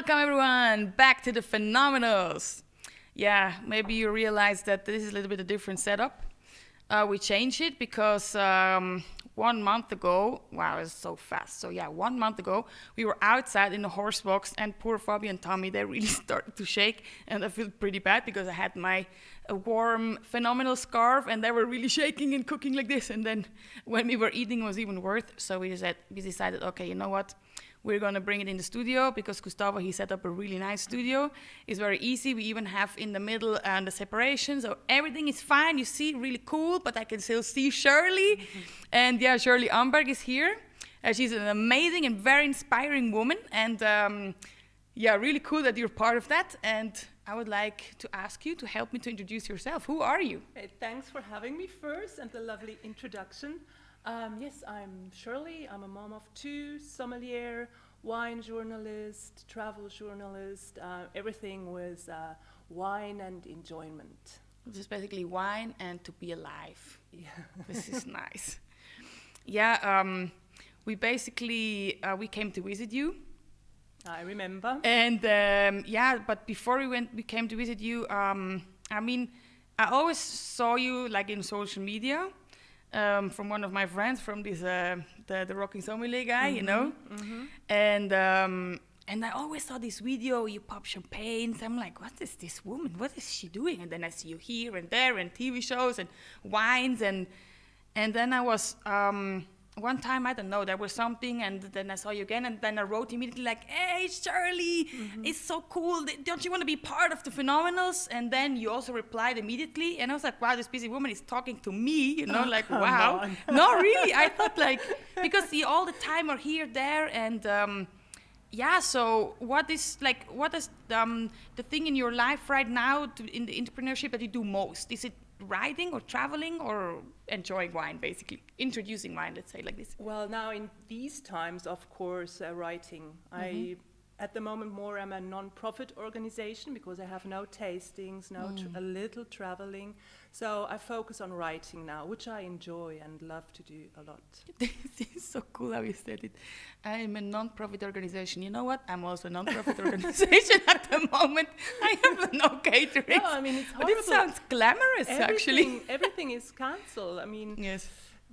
Welcome everyone back to the Fenomenals. Yeah, maybe you realize that this is a little bit a different setup. We changed it because 1 month ago, wow, it's so fast. So yeah, 1 month ago, we were outside in the horse box and poor Fabi and Tommy, they really started to shake and I feel pretty bad because I had my warm Phenomenal scarf and they were really shaking and cooking like this. And then when we were eating, it was even worse. So we decided, okay, you know what? We're going to bring it in the studio because Gustavo, he set up a really nice studio. It's very easy. We even have in the middle the separation. So everything is fine. You see, really cool, but I can still see Shirley. And yeah, Shirley Amberg is here. She's an amazing and very inspiring woman. And yeah, really cool that you're part of that. And I would like to ask you to help me to introduce yourself. Who are you? Hey, thanks for having me first and the lovely introduction. Yes, I'm Shirley. I'm a mom of two, sommelier, wine journalist, travel journalist, everything with wine and enjoyment. Just basically wine and to be alive. Yeah. This is nice. Yeah, we basically, we came to visit you. I remember. And yeah, but before we came to visit you, I mean, I always saw you like in social media. From one of my friends, from this the Rocking Sommelier guy, you know, and I always saw this video. You pop champagne. So I'm like, what is this woman? What is she doing? And then I see you here and there and TV shows and wines and then I was one time, I don't know, there was something, and then I saw you again, and then I wrote immediately like, hey, Shirley, it's so cool. Don't you want to be part of the Phenomenals? And then you also replied immediately, and I was like, wow, this busy woman is talking to me, you know, like, wow. No, really, I thought like, because you all the time are here, there, and yeah, so what is the thing in your life right now in the entrepreneurship that you do most? Is it riding or traveling or enjoying wine, basically introducing wine, let's say like this? Well, now in these times, of course, writing. I at the moment more am a non-profit organization because I have no tastings, a little traveling. So I focus on writing now, which I enjoy and love to do a lot. This is so cool how you said it. I am a non-profit organization. You know what? I'm also a non-profit organization at the moment. I have no catering. No, I mean, it's horrible. But it sounds glamorous, actually. Everything is cancelled. I mean, yes.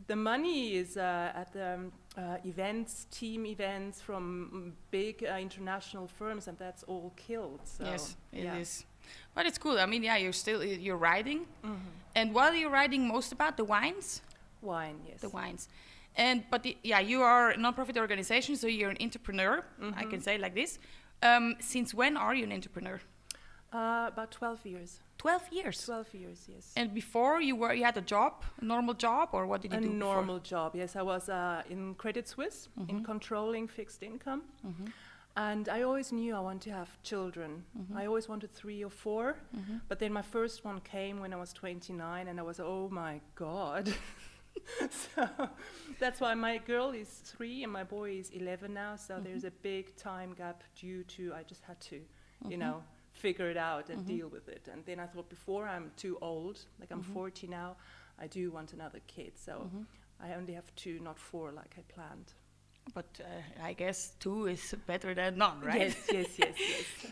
The money is at the events, team events from big international firms, and that's all killed. So, yes, it is. But it's cool. I mean, yeah, you're writing. And what are you writing most about? The wines? Wine, yes. The wines. And yeah, you are a non-profit organization, so you're an entrepreneur. I can say it like this. Since when are you an entrepreneur? About 12 years. 12 years? 12 years, yes. And before you had a job, a normal job, or what did you do before? A normal job, yes. I was in Credit Suisse, in controlling fixed income. And I always knew I wanted to have children. I always wanted 3 or 4. But then my first one came when I was 29, and I was, oh my God. So that's why my girl is 3 and my boy is 11 now. So there's a big time gap due to, I just had to, you know, figure it out and deal with it. And then I thought, before I'm too old, like I'm 40 now, I do want another kid. So I only have 2, not 4 like I planned. But I guess 2 is better than none, right? Yes.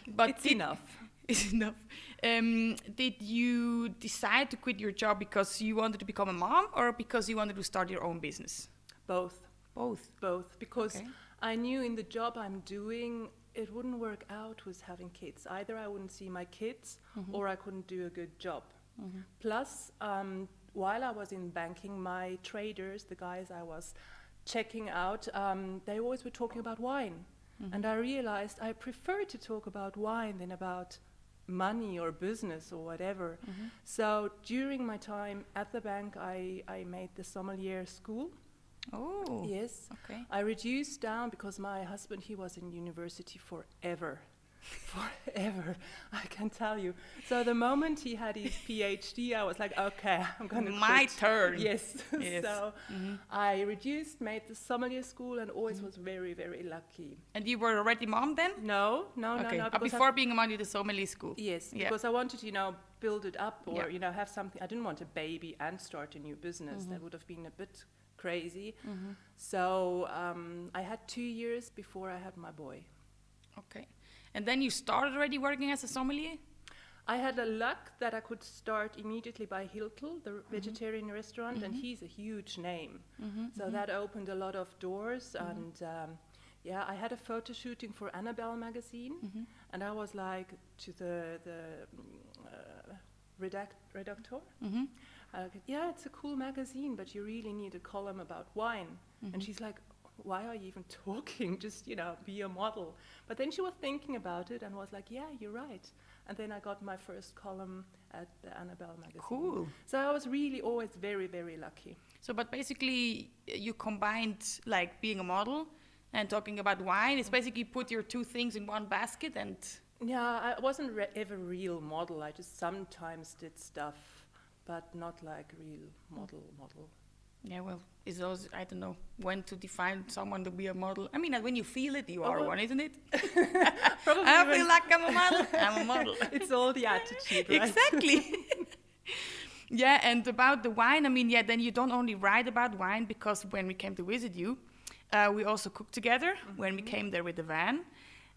But it's enough. It's enough. Did you decide to quit your job because you wanted to become a mom or because you wanted to start your own business? Both. Both, because I knew in the job I'm doing, it wouldn't work out with having kids. Either I wouldn't see my kids or I couldn't do a good job. Plus, while I was in banking, my traders, the guys I was checking out, they always were talking about wine. And I realized I prefer to talk about wine than about money or business or whatever. So during my time at the bank, I made the sommelier school. Oh, yes. Okay. I reduced down because my husband, he was in university forever. Forever, I can tell you. So the moment he had his PhD, I was like, okay, I'm going to my quit. turn. Yes. So I reduced, made the sommelier school, and always was very, very lucky. And you were already mom then? No. Before being a mom, you did the sommelier school? Yes, because I wanted to, build it up or, have something. I didn't want a baby and start a new business. That would have been a bit crazy. So I had 2 years before I had my boy. Okay. And then you started already working as a sommelier? I had the luck that I could start immediately by Hiltl, the vegetarian restaurant, and he's a huge name. So that opened a lot of doors, and I had a photo shooting for Annabelle magazine, and I was like to the redactor, it's a cool magazine, but you really need a column about wine. And she's like, why are you even talking? Just, be a model. But then she was thinking about it and was like, yeah, you're right. And then I got my first column at the Annabelle magazine. Cool. So I was really always very, very lucky. So, but basically you combined like being a model and talking about wine. It's basically put your two things in one basket and... Yeah, I wasn't ever a real model. I just sometimes did stuff, but not like real model. Yeah, well, it's those, I don't know, when to define someone to be a model. I mean, when you feel it, you are one, isn't it? Probably I feel like I'm a model. I'm a model. It's all the attitude, right? Exactly. Yeah, and about the wine, I mean, then you don't only write about wine, because when we came to visit you, we also cooked together when we came there with the van.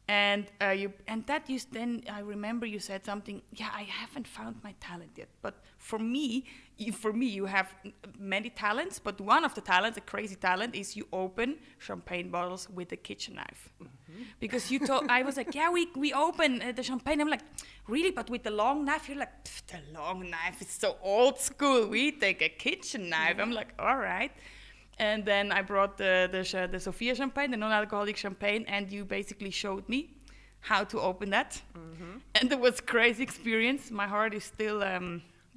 And then I remember you said something. Yeah, I haven't found my talent yet. But for me, you have many talents. But one of the talents, a crazy talent, is you open champagne bottles with a kitchen knife. Because you told, I was like, yeah, we open the champagne. I'm like, really? But with the long knife? You're like, the long knife is so old school. We take a kitchen knife. I'm like, all right. And then I brought the Sophia champagne, the non-alcoholic champagne, and you basically showed me how to open that. And it was a crazy experience. My heart is still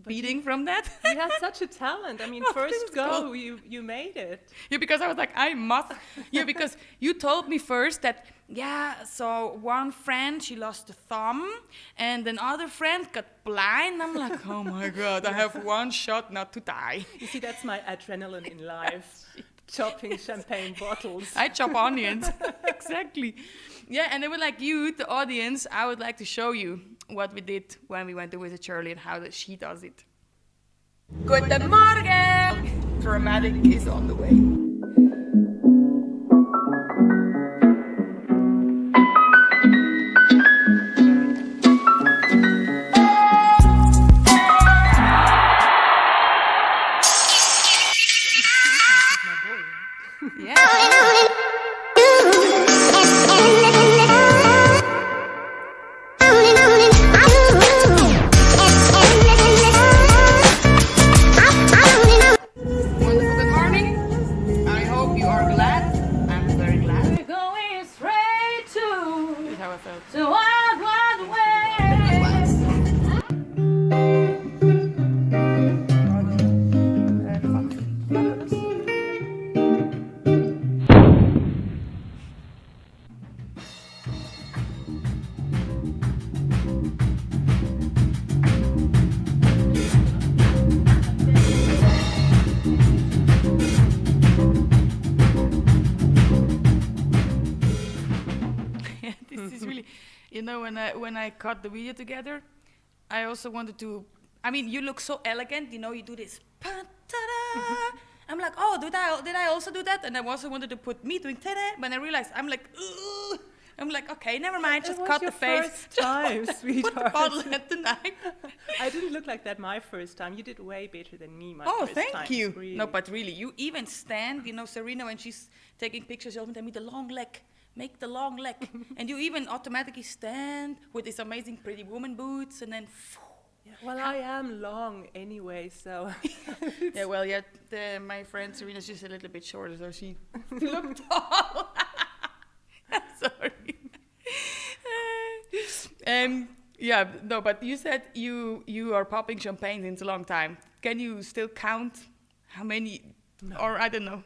beating from that. You had such a talent. I mean, first go, you made it. Yeah, because I was like, I must. Yeah, because you told me first that, so one friend, she lost a thumb, and another friend got blind. I'm like, oh my God, I have one shot not to die. You see, that's my adrenaline in life. Chopping champagne bottles. I chop onions. Exactly. Yeah, and they were like, you, the audience, I would like to show you what we did when we went to visit Shirley and how she does it. Guten Morgen! Dramatic is on the way. When I cut the video together, I also wanted to, I mean, you look so elegant, you do this, I'm like, oh, did I also do that? And I also wanted to put me doing ta-da, but I realized, I'm like, okay, never mind, just cut the face. First time, sweetheart. Put the bottle at the knife. I didn't look like that my first time. You did way better than me my first time. Oh, thank you. Really. No, but really, you even stand, Serena, when she's taking pictures, she'll tell me the long leg. Make the long leg. And you even automatically stand with these amazing pretty woman boots and then... Yeah, well, I am long anyway, so... My friend Serena's just a little bit shorter, so she looked tall. Sorry. But you said you are popping champagne since a long time. Can you still count how many? No. Or I don't know.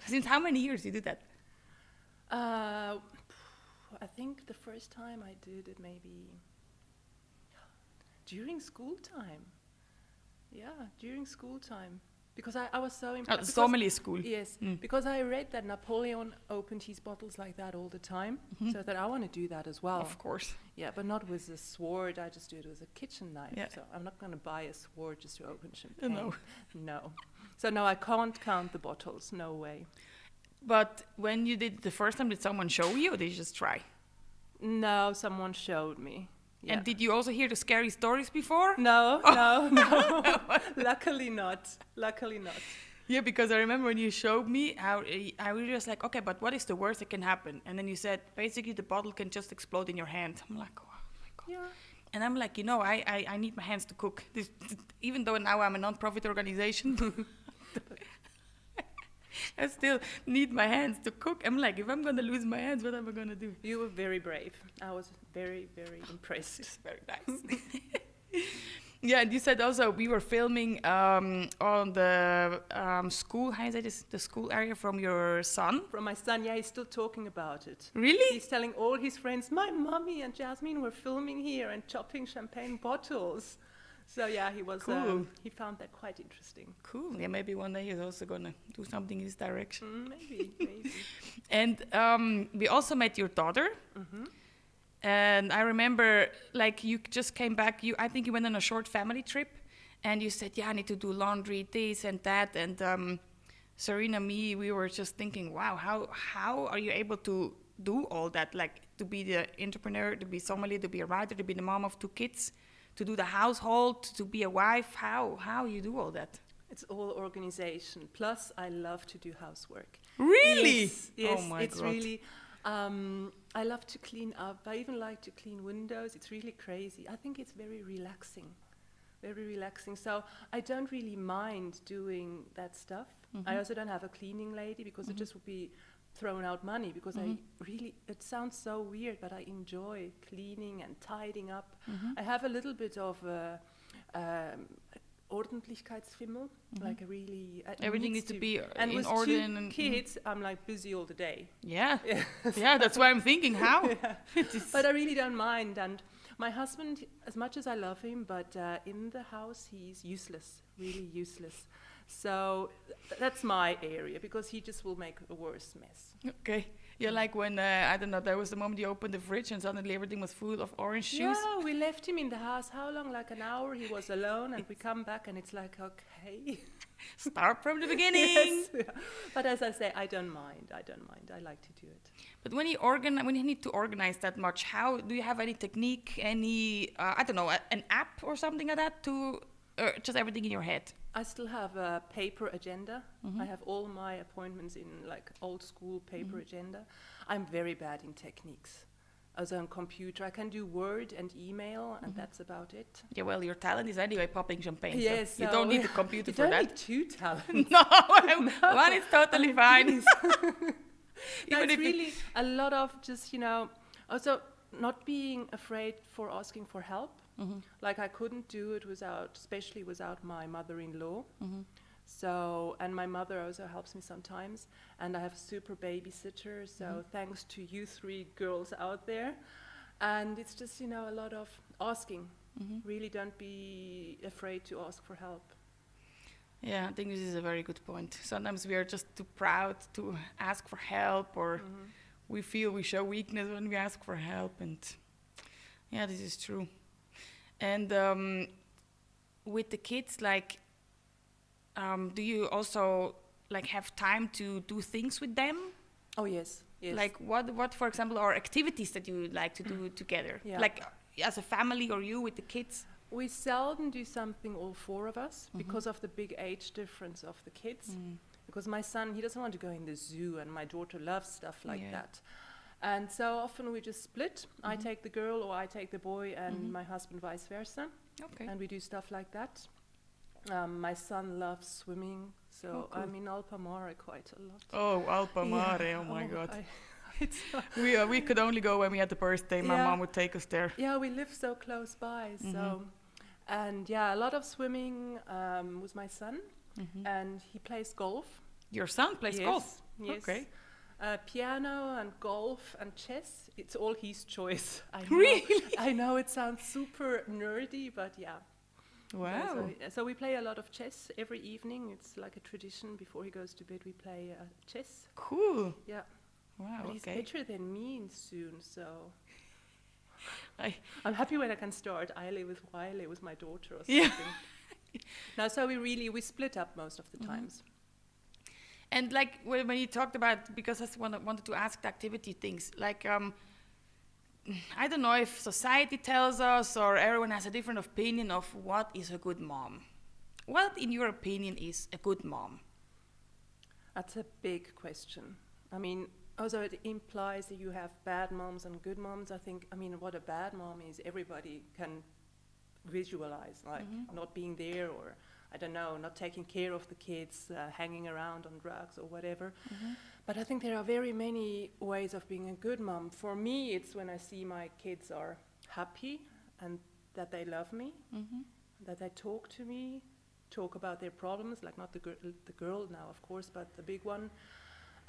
Since how many years you did that? I think the first time I did it maybe during school time. Yeah, during school time. Because I was so impressed. Sommelier school. Yes, because I read that Napoleon opened his bottles like that all the time. So that I want to do that as well. Of course. Yeah, but not with a sword. I just do it with a kitchen knife. Yeah. So I'm not going to buy a sword just to open champagne. No. No. So no, I can't count the bottles. No way. But when you did the first time, did someone show you or did you just try? No, someone showed me. Yeah. And did you also hear the scary stories before? No, no. Luckily not. Yeah, because I remember when you showed me how I was just like, okay, but what is the worst that can happen? And then you said, basically the bottle can just explode in your hand. I'm like, oh my God. Yeah. And I'm like, I need my hands to cook. Even though now I'm a non-profit organization, I still need my hands to cook. I'm like, if I'm going to lose my hands, what am I going to do? You were very brave. I was very, very impressed. It's very nice. Yeah, and you said also we were filming on the school, how is it, the school area from your son? From my son, yeah, he's still talking about it. Really? He's telling all his friends, my mommy and Jasmine were filming here and chopping champagne bottles. So yeah, he was. Cool. He found that quite interesting. Cool. Yeah, maybe one day he's also gonna do something in this direction. Maybe. And we also met your daughter. Mm-hmm. And I remember, like, you just came back. I think you went on a short family trip, and you said, "Yeah, I need to do laundry, this and that." And Serena, me, we were just thinking, "Wow, how are you able to do all that? Like, to be the entrepreneur, to be sommelier, to be a writer, to be the mom of 2 kids, to do the household, to be a wife. How you do all that?" It's all organization. Plus, I love to do housework. Really? Yes. Oh my it's God. really. I love to clean up. I even like to clean windows. It's really crazy. I think it's very relaxing. So I don't really mind doing that stuff. Mm-hmm. I also don't have a cleaning lady because it just would be thrown out money because it sounds so weird, but I enjoy cleaning and tidying up. I have a little bit of Ordentlichkeitsfimmel, like a really... Everything needs to be and in with order. 2 and kids, I'm like busy all the day. Yeah. Yeah, that's why I'm thinking, how? But I really don't mind. And my husband, as much as I love him, but in the house he's useless, really useless. So that's my area because he just will make a worse mess. Okay. Yeah, like when, I don't know, there was the moment you opened the fridge and suddenly everything was full of orange juice. Yeah, we left him in the house. How long? Like an hour. He was alone, and we come back, and it's like, okay. Start from the beginning. Yes, yeah. But as I say, I don't mind. I like to do it. But when you need to organize that much, how do you have any technique, any, I don't know, an app or something like that to just everything in your head? I still have a paper agenda. I have all my appointments in like old school paper agenda. I'm very bad in techniques. Also on computer, I can do Word and email, and that's about it. Yeah, well, your talent is anyway popping champagne. Yes, so you don't need the computer you for don't that. need 2 talents. No, one is totally fine. No, it's really a lot of just, also not being afraid for asking for help. Like I couldn't do it especially without my mother-in-law. So, and my mother also helps me sometimes, and I have a super babysitter, so thanks to you 3 girls out there. And it's just, a lot of asking. Really don't be afraid to ask for help. Yeah, I think this is a very good point. Sometimes we are just too proud to ask for help, or we feel we show weakness when we ask for help, and yeah, this is true. And with the kids, like, do you also like have time to do things with them? Oh yes. Like what for example are activities that you like to do together? Yeah. Like as a family or you with the kids? We seldom do something all 4 of us because of the big age difference of the kids. Because my son, he doesn't want to go in the zoo, and my daughter loves stuff like that. And so often we just split. I take the girl or I take the boy, and my husband vice versa. Okay. And we do stuff like that. My son loves swimming, so I'm in Alpamare quite a lot. Oh, Alpamare, Yeah. oh my God. We could only go when we had the birthday. My mom would take us there. Yeah, we live so close by, so... And yeah, a lot of swimming with my son, and he plays golf. Your son plays golf? Yes. Okay. Piano and golf and chess, it's all his choice. I know. Really? I know it sounds super nerdy, but yeah. Wow. So we play a lot of chess every evening. It's like a tradition. Before he goes to bed, we play chess. Cool. Yeah. Wow, but he's better than me soon, so... I'm happy when I can start Wiley with my daughter or something. Yeah. No, so we split up most of the times. And like when you talked about, because I wanted to ask the activity things, like I don't know if society tells us or everyone has a different opinion of what is a good mom. What, in your opinion, is a good mom? That's a big question. I mean, also it implies that you have bad moms and good moms. I mean, what a bad mom is, everybody can visualize, like not being there, or I don't know, not taking care of the kids, hanging around on drugs or whatever. But I think there are very many ways of being a good mom. For me, it's when I see my kids are happy and that they love me, that they talk to me, talk about their problems, like not the girl now, of course, but the big one.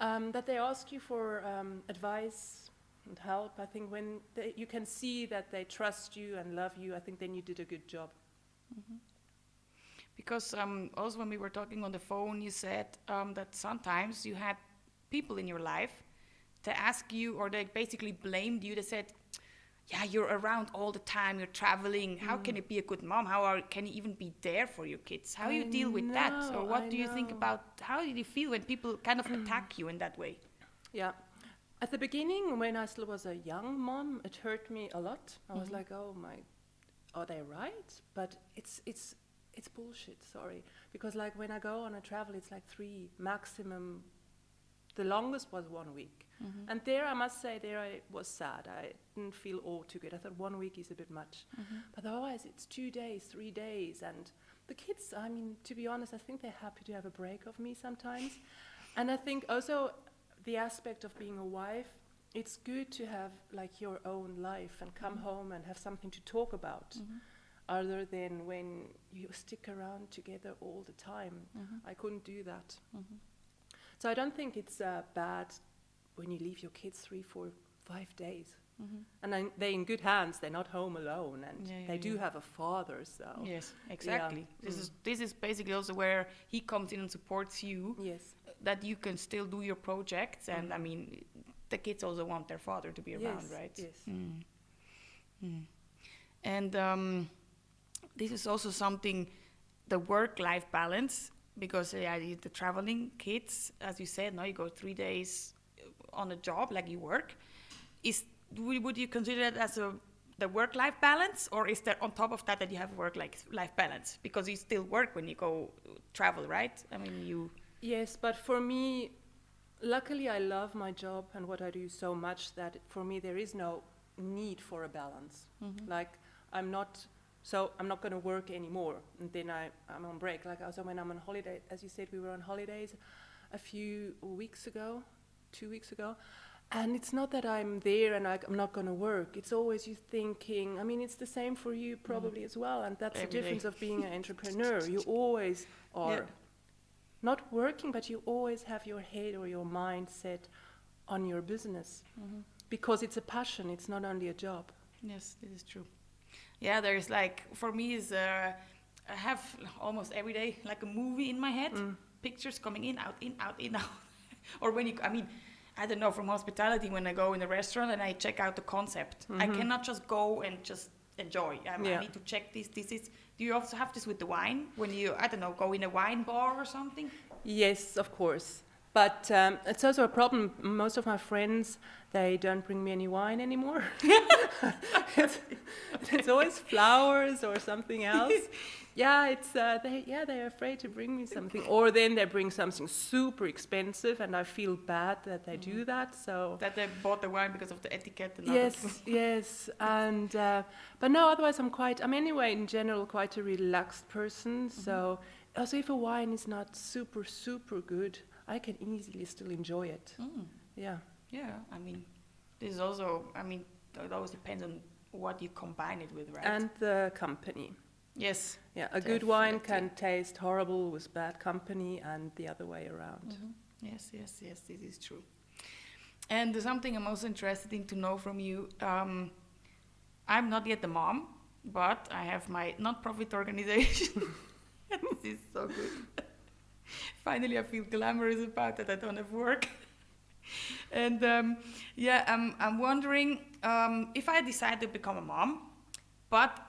That they ask you for advice and help. I think when you can see that they trust you and love you, I think then you did a good job. Because also when we were talking on the phone, you said that sometimes you had people in your life to ask you, or they basically blamed you. They said, yeah, you're around all the time, you're traveling. How can you be a good mom? Can you even be there for your kids? How do you deal with that? Or what do you think about, how did you feel when people kind of attack you in that way? Yeah. At the beginning, when I still was a young mom, it hurt me a lot. I was like, oh my, are they right? But it's bullshit, sorry. Because like when I go on a travel, it's like 3 maximum. The longest was 1 week. And there, I must say, there I was sad. I didn't feel all too good. I thought 1 week is a bit much. But otherwise, it's 2 days, 3 days. And the kids, I mean, to be honest, I think they're happy to have a break of me sometimes. And I think also the aspect of being a wife, it's good to have like your own life and come home and have something to talk about. Other than when you stick around together all the time. I couldn't do that. So I don't think it's bad when you leave your kids 3, 4, 5 days. And they're in good hands. They're not home alone, and they do have a father. So yes, exactly. This is basically also where he comes in and supports you. Yes, that you can still do your projects, and I mean, the kids also want their father to be around, right? Yes. And this is also something, the work-life balance. Because the traveling kids, as you said, now you go 3 days on a job, like you work. Would you consider that as the work-life balance, or is there on top of that you have work-life balance? Because you still work when you go travel, right? I mean, you. Yes, but for me, luckily I love my job and what I do so much that for me there is no need for a balance. Like I'm not going to work anymore, and then I'm on break. Like also when I'm on holiday, as you said, we were on holidays a few weeks ago, 2 weeks ago, and it's not that I'm there and I'm not going to work. It's always you thinking, I mean, it's the same for you probably as well, and that's the difference of being an entrepreneur. You always are not working, but you always have your head or your mind set on your business, because it's a passion, it's not only a job. Yes, this is true. Yeah, there's like, for me, I have almost every day like a movie in my head, pictures coming in, out, in, out, in, out. Or when I don't know, from hospitality, when I go in a restaurant and I check out the concept. I cannot just go and just enjoy. I need to check this is. Do you also have this with the wine? When you, I don't know, go in a wine bar or something? Yes, of course. But it's also a problem. Most of my friends, they don't bring me any wine anymore. It's always flowers or something else. They're afraid to bring me something. Or then they bring something super expensive, and I feel bad that they do that. So that they bought the wine because of the etiquette. And yes. And but no, otherwise I'm anyway in general quite a relaxed person. So also if a wine is not super, super good, I can easily still enjoy it. Yeah. I mean, this is also, it always depends on what you combine it with, right? And the company. Yes. Yeah, a good wine can taste horrible with bad company, and the other way around. Yes, this is true. And something I'm also interested in to know from you, I'm not yet the mom, but I have my non-profit organization. This is so good. Finally, I feel glamorous about that. I don't have work. And I'm wondering if I decide to become a mom, but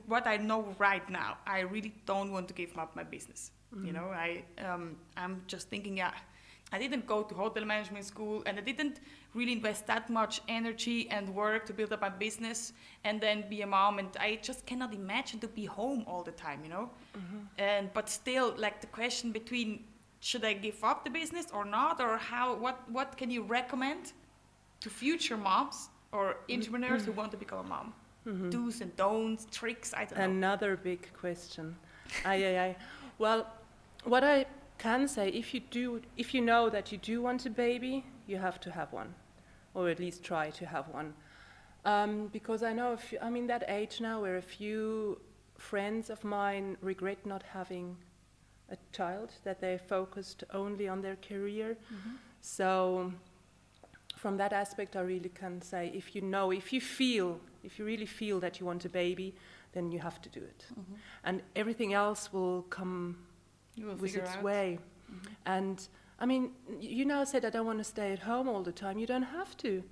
what I know right now, I really don't want to give up my business. You know, I'm just thinking, I didn't go to hotel management school, and I didn't really invest that much energy and work to build up my business and then be a mom. And I just cannot imagine to be home all the time, you know. But still, like the question between should I give up the business or not, or what can you recommend to future moms or entrepreneurs who want to become a mom? Do's and don'ts, tricks, I don't know. Another big question. Well, what I can say, if you know that you do want a baby, you have to have one, or at least try to have one. Because I know I'm in that age now where a few friends of mine regret not having a child, that they focused only on their career. So from that aspect, I really can say, if you really feel that you want a baby, then you have to do it. And everything else will come with its way. And I mean, you now said I don't want to stay at home all the time. You don't have to.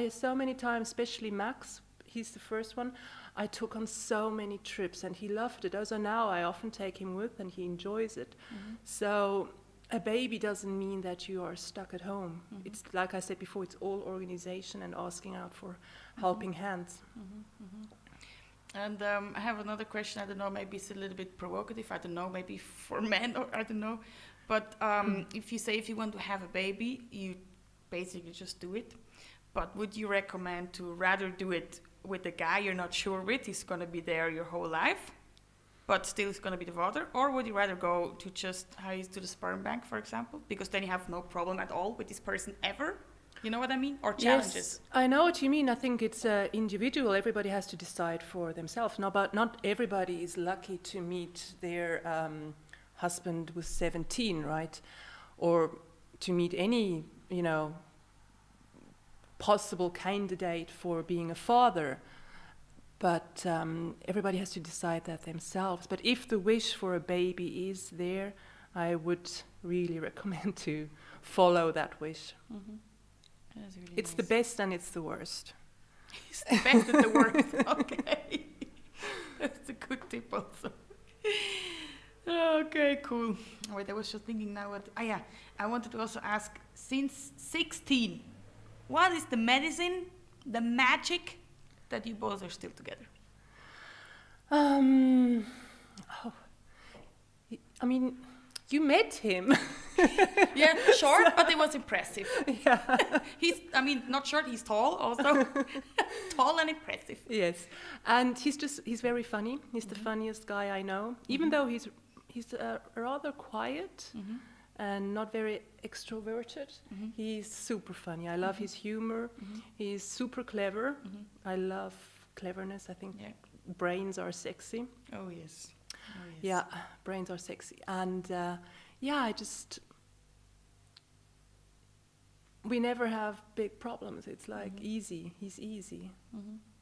So many times, especially Max, he's the first one, I took on so many trips and he loved it. Also now I often take him with and he enjoys it. So a baby doesn't mean that you are stuck at home. It's like I said before, it's all organization and asking out for helping hands. And I have another question. I don't know, maybe it's a little bit provocative. I don't know, maybe for men, or I don't know. But if you want to have a baby, you basically just do it. But would you recommend to rather do it with a guy you're not sure with, he's going to be there your whole life, but still is going to be the father? Or would you rather go to to the sperm bank, for example? Because then you have no problem at all with this person ever. You know what I mean? Or challenges? Yes, I know what you mean. I think it's individual. Everybody has to decide for themselves. No, but not everybody is lucky to meet their husband with 17, right? Or to meet any, possible candidate for being a father. But everybody has to decide that themselves. But if the wish for a baby is there, I would really recommend to follow that wish. Really it's nice. The best and it's the worst. It's the best and the worst. Okay. That's a good tip also. Okay, cool. Wait, I was just thinking now I wanted to also ask, since 16, what is the medicine, the magic that you both are still together? I mean, you met him. Yeah, short, but it was impressive. Yeah. He's not short, he's tall also. Tall and impressive. Yes. And he's very funny. He's the funniest guy I know. Even though he's rather quiet and not very extroverted, he's super funny. I love his humor. He's super clever. I love cleverness. I think brains are sexy. Oh, yes. Yeah, brains are sexy. And we never have big problems. It's like easy. He's easy.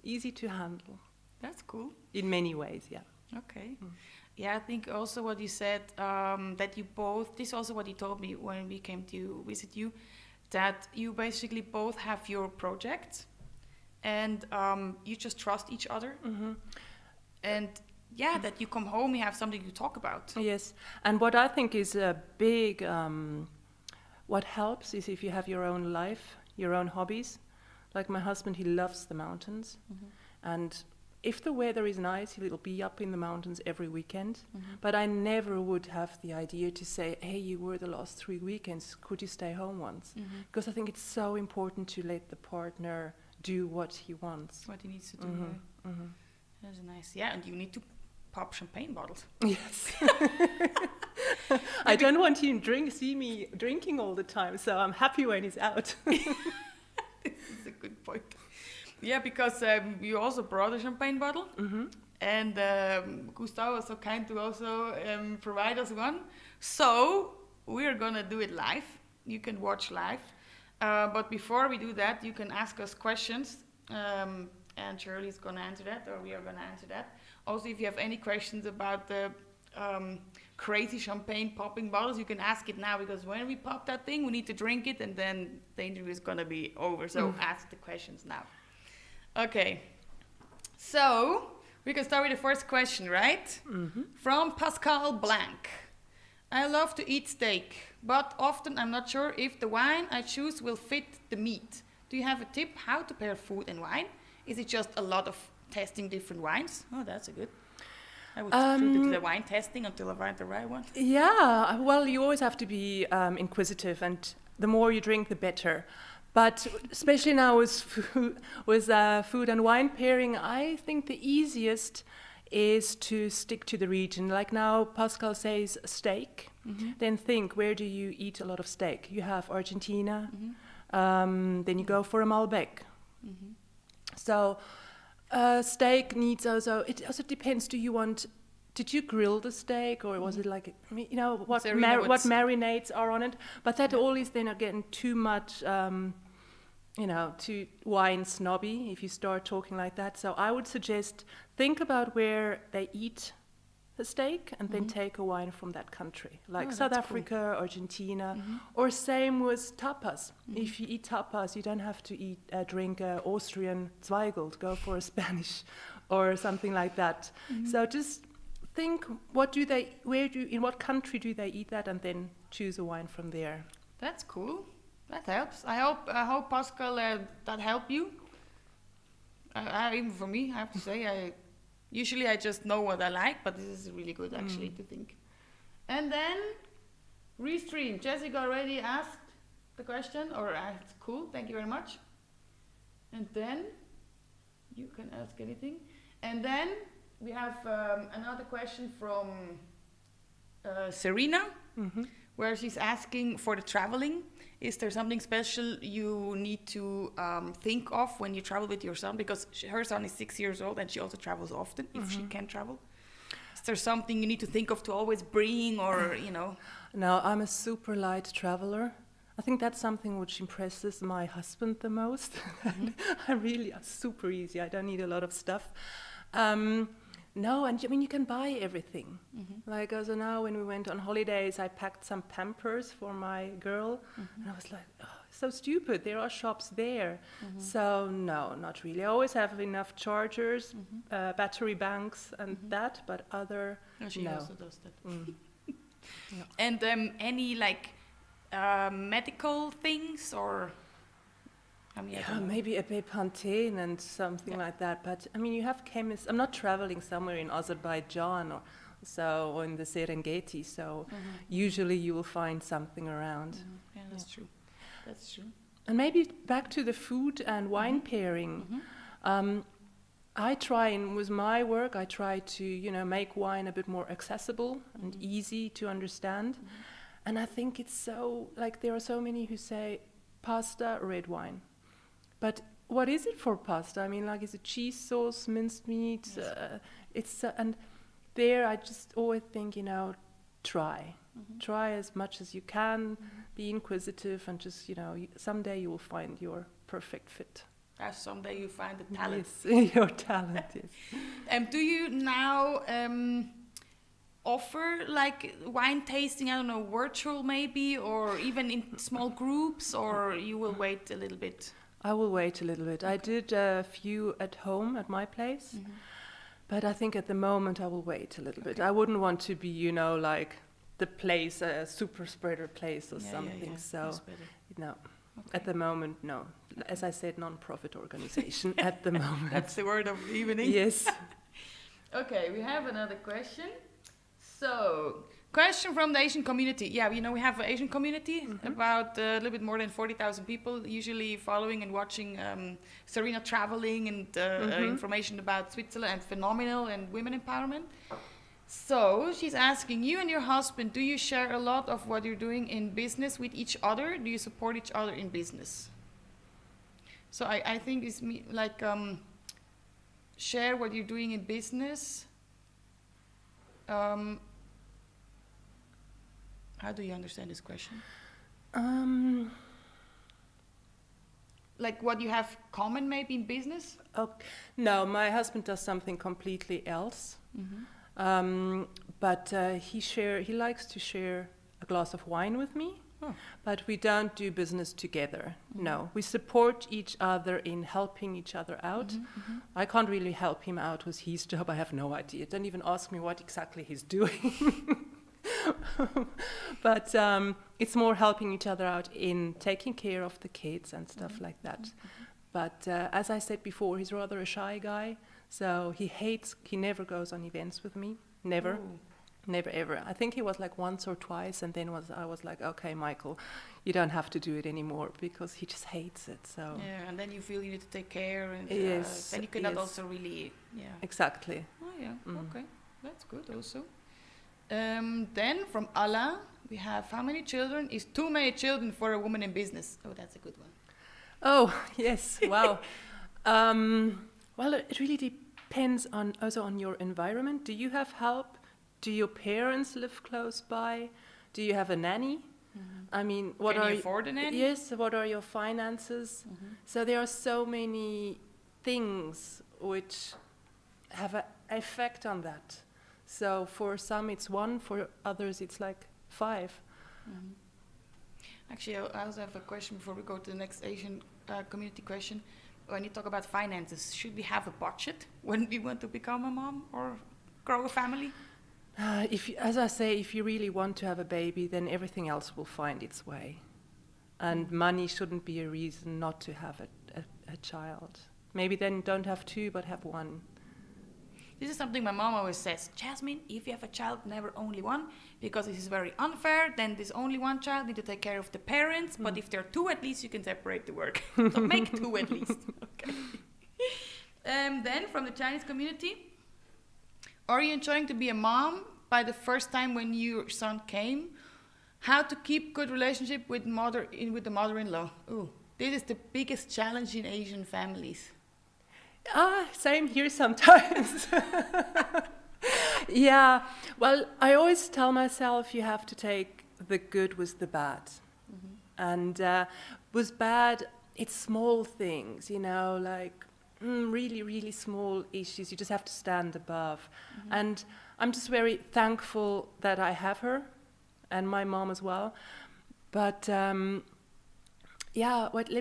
Easy to handle. That's cool. In many ways, yeah. Okay. Yeah, I think also what you said, that you both, this is also what you told me when we came to visit you, that you basically both have your projects and you just trust each other. And that you come home, you have something to talk about. Yes, and what I think is a big, what helps is if you have your own life, your own hobbies. Like my husband, he loves the mountains. And if the weather is nice, he'll be up in the mountains every weekend. But I never would have the idea to say, hey, you were the last 3 weekends, could you stay home once? Because I think it's so important to let the partner do what he wants. What he needs to do. That's nice. Yeah, and you need to pop champagne bottles. Yes. I don't want him see me drinking all the time, so I'm happy when he's out. This is a good point. Yeah, because you also brought a champagne bottle, and Gustavo was so kind to also provide us one. So we're gonna do it live. You can watch live. But before we do that, you can ask us questions, and Shirley's gonna answer that, or we are gonna answer that. Also, if you have any questions about the crazy champagne popping bottles, you can ask it now, because when we pop that thing, we need to drink it, and then the interview is gonna be over. So ask the questions now. Okay, so we can start with the first question, right? From Pascal Blanc. I love to eat steak, but often I'm not sure if the wine I choose will fit the meat. Do you have a tip how to pair food and wine? Is it just a lot of testing different wines? Oh, that's a good. I would do the wine testing until I find the right one. Yeah, well, you always have to be inquisitive, and the more you drink, the better. But especially now with food and wine pairing, I think the easiest is to stick to the region. Like now, Pascal says steak. Then think, where do you eat a lot of steak? You have Argentina. Then you go for a Malbec. So steak needs also, it also depends, did you grill the steak, or was it like, what marinades are on it? But that all is then again too much, too wine snobby if you start talking like that. So I would suggest, think about where they eat the steak and then take a wine from that country, like South Africa, cool. Argentina, or same with tapas. If you eat tapas, you don't have to drink Austrian Zweigelt, go for a Spanish or something like that. So just think, in what country do they eat that, and then choose a wine from there. That's cool. That helps. I hope Pascal, that helped you. Even for me, I have to say, usually I just know what I like, but this is really good actually to think. And then restream. Jessica already asked the question, or it's cool. Thank you very much. And then you can ask anything. And then we have another question from Serena, where she's asking for the traveling. Is there something special you need to think of when you travel with your son? Because her son is 6 years old and she also travels often, if she can travel. Is there something you need to think of to always bring, or, No, I'm a super light traveler. I think that's something which impresses my husband the most. I really are super easy. I don't need a lot of stuff. No, and you can buy everything. Like, also now when we went on holidays, I packed some Pampers for my girl, and I was like, oh, so stupid, there are shops there. So no, not really. I always have enough chargers, battery banks and that, but other, she also does that. And any medical things, or... maybe a Bepanthen and something like that. But you have chemists. I'm not traveling somewhere in Azerbaijan or in the Serengeti. So usually you will find something around. Yeah, that's true. That's true. And maybe back to the food and wine pairing. I try, and with my work, I try to make wine a bit more accessible and easy to understand. And I think it's so there are so many who say pasta, red wine. But what is it for pasta? Is it cheese sauce, minced meat? Yes. And there I just always think, try. Try as much as you can, be inquisitive, and just, someday you will find your perfect fit. Someday you find the talent. Yes, your talent, yes. Do you now offer wine tasting, virtual maybe, or even in small groups, or you will wait a little bit? I will wait a little bit. Okay. I did a few at home at my place, but I think at the moment I will wait a little bit. I wouldn't want to be, the place, a super spreader place or something. Yeah. So, no. Okay. At the moment, no. As I said, non-profit organization at the moment. That's the word of the evening. Yes. Okay, we have another question. So, question from the Asian community. Yeah, we have an Asian community, about a little bit more than 40,000 people, usually following and watching Serena traveling and information about Switzerland and Phenomenal and women empowerment. So she's asking, you and your husband, do you share a lot of what you're doing in business with each other? Do you support each other in business? So I think it's share what you're doing in business. How do you understand this question? What you have common maybe in business? No, my husband does something completely else. But he likes to share a glass of wine with me. But we don't do business together. No, we support each other in helping each other out. I can't really help him out with his job. I have no idea. Don't even ask me what exactly he's doing. But it's more helping each other out in taking care of the kids and stuff like that. But as I said before, he's rather a shy guy, so he never goes on events with me, never. Ooh. Never ever. I think he was like once or twice, and then I was like, okay, Michael, you don't have to do it anymore, because he just hates it. So Yeah, and then you feel you need to take care, and Yes, then you cannot yes. also really, exactly. Oh yeah, Mm. okay, that's good also. Then from Alain, we have how many children? Is too many children for a woman in business? Oh, that's a good one. Oh yes, wow. Well, it really depends on your environment. Do you have help? Do your parents live close by? Do you have a nanny? I mean, what Can are you afford a nanny? Yes, what are your finances? So there are so many things which have an effect on that. So for some it's 1, for others it's like 5. Actually, I also have a question before we go to the next Asian community question. When you talk about finances, should we have a budget when we want to become a mom or grow a family? As I say, if you really want to have a baby, then everything else will find its way. And money shouldn't be a reason not to have a child. Maybe then don't have 2, but have 1. This is something my mom always says. Jasmine, if you have a child, never only 1, because this is very unfair. Then this only 1 child need to take care of the parents. But if there are 2, at least you can separate the work. So make 2 at least. Okay. Then from the Chinese community, are you enjoying to be a mom by the first time when your son came? How to keep good relationship with the mother-in-law? Ooh, this is the biggest challenge in Asian families. Same here sometimes. Yeah, well, I always tell myself you have to take the good with the bad. And with bad, it's small things, like really, really small issues. You just have to stand above. And I'm just very thankful that I have her, and my mom as well. But let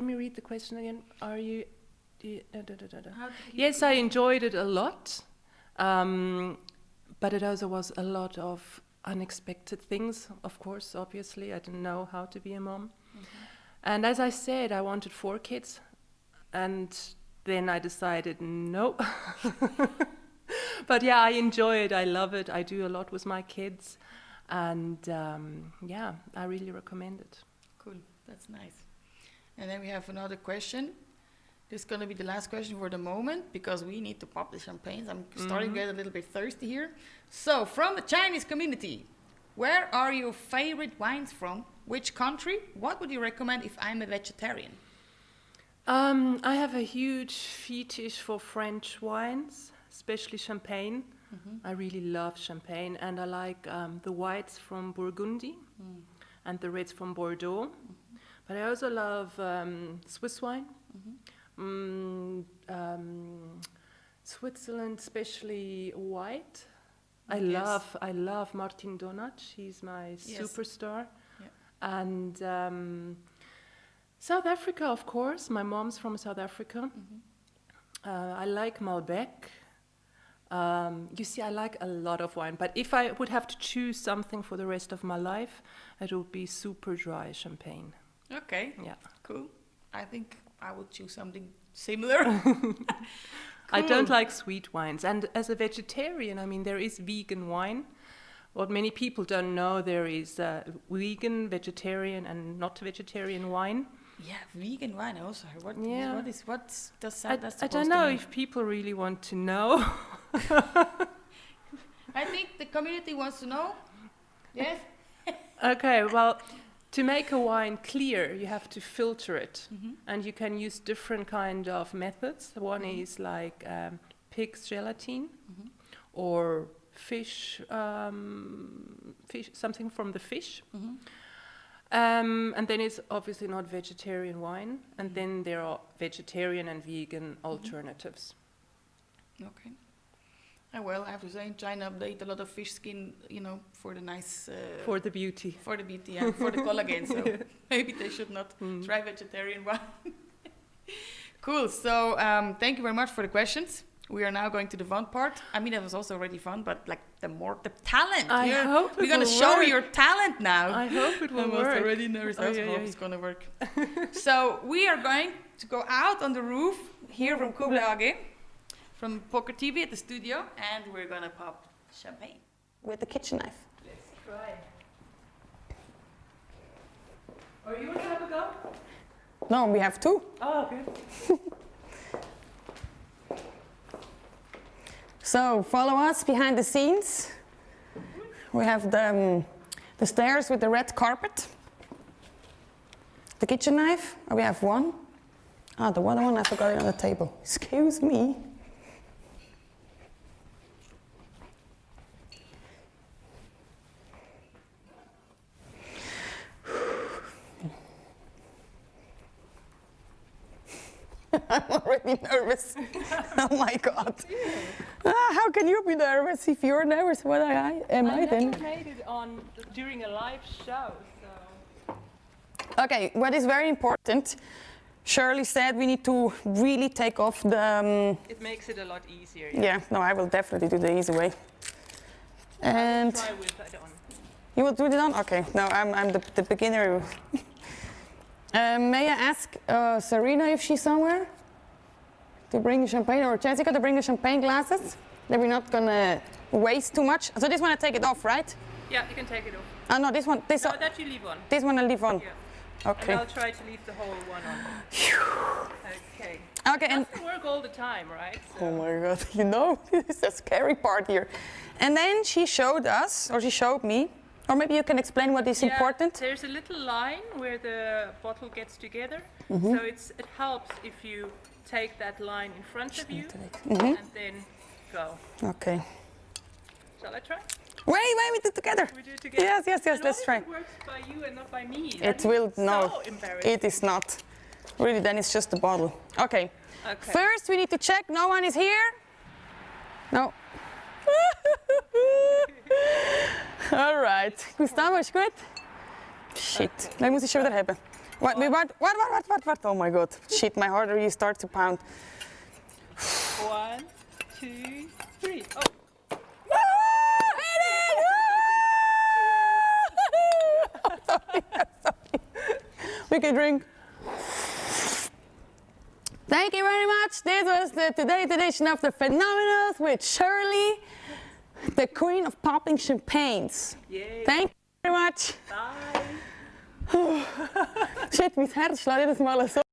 me read the question again. Yes, I enjoyed it a lot, but it also was a lot of unexpected things, of course, obviously. I didn't know how to be a mom. And as I said, I wanted 4 kids, and then I decided no. But yeah, I enjoy it, I love it, I do a lot with my kids, and I really recommend it. Cool, that's nice. And then we have another question. This is going to be the last question for the moment, because we need to pop the champagnes. I'm starting to get a little bit thirsty here. So, from the Chinese community, where are your favorite wines from? Which country? What would you recommend if I'm a vegetarian? I have a huge fetish for French wines, especially champagne. I really love champagne, and I like the whites from Burgundy and the reds from Bordeaux. But I also love Swiss wine. Switzerland, especially white. I love Martin Donat. He's my superstar. Yeah. And South Africa, of course. My mom's from South Africa. I like Malbec. You see, I like a lot of wine. But if I would have to choose something for the rest of my life, it would be super dry champagne. Okay. Yeah. Cool. I think I would choose something similar. I don't like sweet wines. And as a vegetarian, I mean, there is vegan wine. What many people don't know, there is vegan, vegetarian, and not vegetarian wine. Yeah, vegan wine also. What does that I don't know if people really want to know. I think the community wants to know. Yes? Okay, well, to make a wine clear, you have to filter it. And you can use different kind of methods. One is like pig's gelatin or fish, something from the fish. And then it's obviously not vegetarian wine. And then there are vegetarian and vegan alternatives. Okay. Well, I have to say, in China, they eat a lot of fish skin, for the nice... for the beauty. For the beauty, yeah. For the collagen. So maybe they should not try vegetarian wine. Cool. So thank you very much for the questions. we are now going to the fun part. I mean, it was also already fun, but like the talent. I hope we're gonna show work. your talent now. I hope it will I was work. already nervous. I Oh, also yeah, hope yeah. it's gonna work. So we are going to go out on the roof here from Kublai AG, from Poker TV at the studio, and we're gonna pop champagne With the kitchen knife. Let's try. Are you want to have a go? No, we have two. Oh, okay. So follow us behind the scenes. We have the stairs with the red carpet. The kitchen knife. Oh, we have one. Ah, the other one I forgot it on the table. Excuse me. I'm already nervous. Oh my God. How can you be nervous if you're nervous? What am I then? never made it on during a live show, so. Okay, what is very important, Shirley said we need to really take off the... It makes it a lot easier. yeah, no, I will definitely do the easy way. And Try with that on. you will do it on? Okay, no, I'm the beginner. May I ask Serena if she's somewhere to bring the champagne, or Jessica to bring the champagne glasses? Then we're not gonna waste too much. So this one I take it off, right? Yeah, you can take it off. Oh no, this one, No, that you leave on. this one I leave on. Yeah. Okay. And I'll try to leave the whole one on. Okay. Okay, and It doesn't work all the time, right? oh my God, you know, this is the scary part here. And then she showed us, or she showed me, or maybe you can explain what is important. There's a little line where the bottle gets together. Mm-hmm. So it helps if you take that line in front of you Mm-hmm. and then go. Okay. Shall I try? Wait, we do it together. We do it together. Yes, And let's what try. if it works by you and not by me? It That will, is no, So embarrassing. it is not. Really, then it's just the bottle. Okay. Okay. First, we need to check no one is here. No. All right. Gustavo, is goed? Shit. Dan moet je shoulder hebben. What? Oh my God. Shit, my heart really starts to pound. 1, 2, 3. Oh. We can drink. Thank you very much. This was today's edition of the Phenomenals with Shirley, the queen of popping champagnes. Yay. Thank you very much. Bye. Shit, mijn hart slaat jedes Mal so.